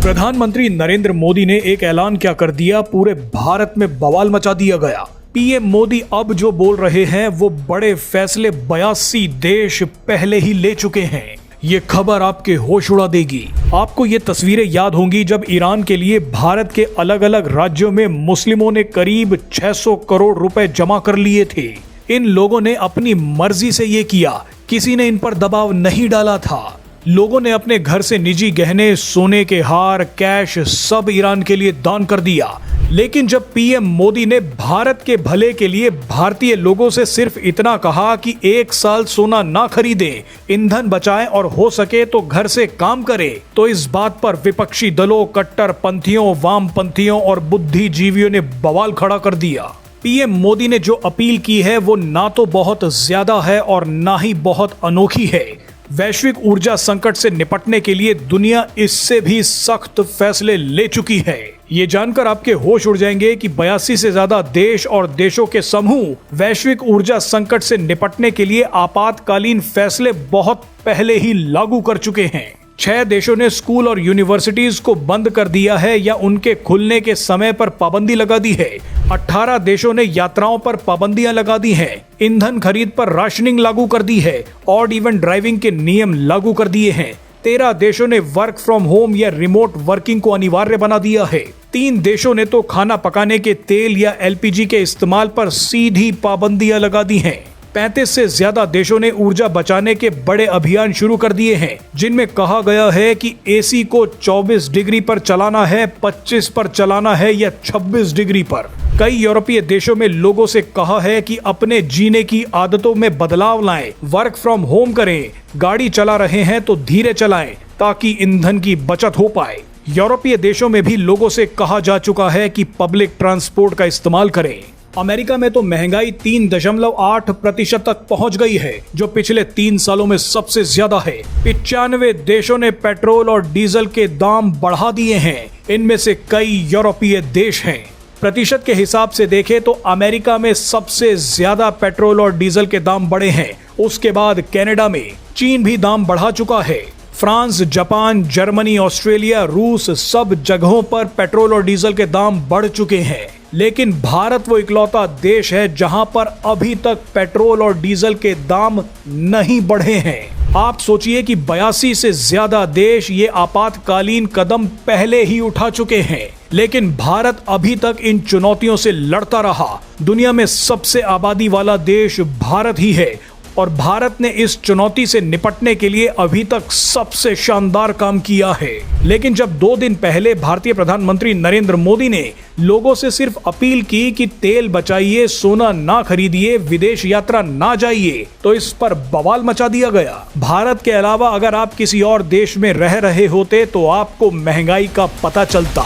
प्रधानमंत्री नरेंद्र मोदी ने एक ऐलान क्या कर दिया, पूरे भारत में बवाल मचा दिया गया। पीएम मोदी अब जो बोल रहे हैं वो बड़े फैसले 82 देश पहले ही ले चुके हैं। ये खबर आपके होश उड़ा देगी। आपको ये तस्वीरें याद होंगी जब ईरान के लिए भारत के अलग अलग राज्यों में मुस्लिमों ने करीब 600 करोड़ रुपए जमा कर लिए थे। इन लोगों ने अपनी मर्जी से ये किया, किसी ने इन पर दबाव नहीं डाला था। लोगों ने अपने घर से निजी गहने, सोने के हार, कैश सब ईरान के लिए दान कर दिया। लेकिन जब पीएम मोदी ने भारत के भले के लिए भारतीय लोगों से सिर्फ इतना कहा कि 1 साल सोना ना खरीदें, ईंधन बचाएं और हो सके तो घर से काम करें, तो इस बात पर विपक्षी दलों, कट्टरपंथियों, वामपंथियों और बुद्धिजीवियों ने बवाल खड़ा कर दिया। पीएम मोदी ने जो अपील की है वो ना तो बहुत ज्यादा है और ना ही बहुत अनोखी है। वैश्विक ऊर्जा संकट से निपटने के लिए दुनिया इससे भी सख्त फैसले ले चुकी है। ये जानकर आपके होश उड़ जाएंगे कि 82 से ज्यादा देश और देशों के समूह वैश्विक ऊर्जा संकट से निपटने के लिए आपातकालीन फैसले बहुत पहले ही लागू कर चुके हैं। 6 देशों ने स्कूल और यूनिवर्सिटीज को बंद कर दिया है या उनके खुलने के समय पर पाबंदी लगा दी है। 18 देशों ने यात्राओं पर पाबंदियां लगा दी हैं। ईंधन खरीद पर राशनिंग लागू कर दी है। ऑड इवन ड्राइविंग के नियम लागू कर दिए हैं। 13 देशों ने वर्क फ्रॉम होम या रिमोट वर्किंग को अनिवार्य बना दिया है। 3 देशों ने तो खाना पकाने के तेल या एलपीजी के इस्तेमाल पर सीधी पाबंदियां लगा दी हैं। 35 से ज्यादा देशों ने ऊर्जा बचाने के बड़े अभियान शुरू कर दिए हैं, जिनमें कहा गया है कि एसी को 24 डिग्री पर चलाना है, 25 पर चलाना है या 26 डिग्री पर। कई यूरोपीय देशों में लोगों से कहा है कि अपने जीने की आदतों में बदलाव लाएं, वर्क फ्रॉम होम करें, गाड़ी चला रहे हैं तो धीरे चलाएं ताकि ईंधन की बचत हो पाए। यूरोपीय देशों में भी लोगों से कहा जा चुका है कि पब्लिक ट्रांसपोर्ट का इस्तेमाल करें। अमेरिका में तो महंगाई 3.8% तक पहुंच गई है, जो पिछले 3 सालों में सबसे ज्यादा है। 95 देशों ने पेट्रोल और डीजल के दाम बढ़ा दिए हैं। इनमें से कई यूरोपीय देश हैं। प्रतिशत के हिसाब से देखें तो अमेरिका में सबसे ज्यादा पेट्रोल और डीजल के दाम बढ़े हैं। उसके बाद कनाडा में, चीन भी दाम बढ़ा चुका है। फ्रांस, जापान, जर्मनी, ऑस्ट्रेलिया, रूस सब जगहों पर पेट्रोल और डीजल के दाम बढ़ चुके हैं। लेकिन भारत वो इकलौता देश है जहां पर अभी तक पेट्रोल और डीजल के दाम नहीं बढ़े हैं। आप सोचिए कि 82 से ज्यादा देश ये आपातकालीन कदम पहले ही उठा चुके हैं, लेकिन भारत अभी तक इन चुनौतियों से लड़ता रहा। दुनिया में सबसे आबादी वाला देश भारत ही है और भारत ने इस चुनौती से निपटने के लिए अभी तक सबसे शानदार काम किया है। लेकिन जब 2 दिन पहले भारतीय प्रधानमंत्री नरेंद्र मोदी ने लोगों से सिर्फ अपील की कि तेल बचाइए, सोना ना खरीदिए, विदेश यात्रा ना जाइए, तो इस पर बवाल मचा दिया गया। भारत के अलावा अगर आप किसी और देश में रह रहे होते तो आपको महंगाई का पता चलता।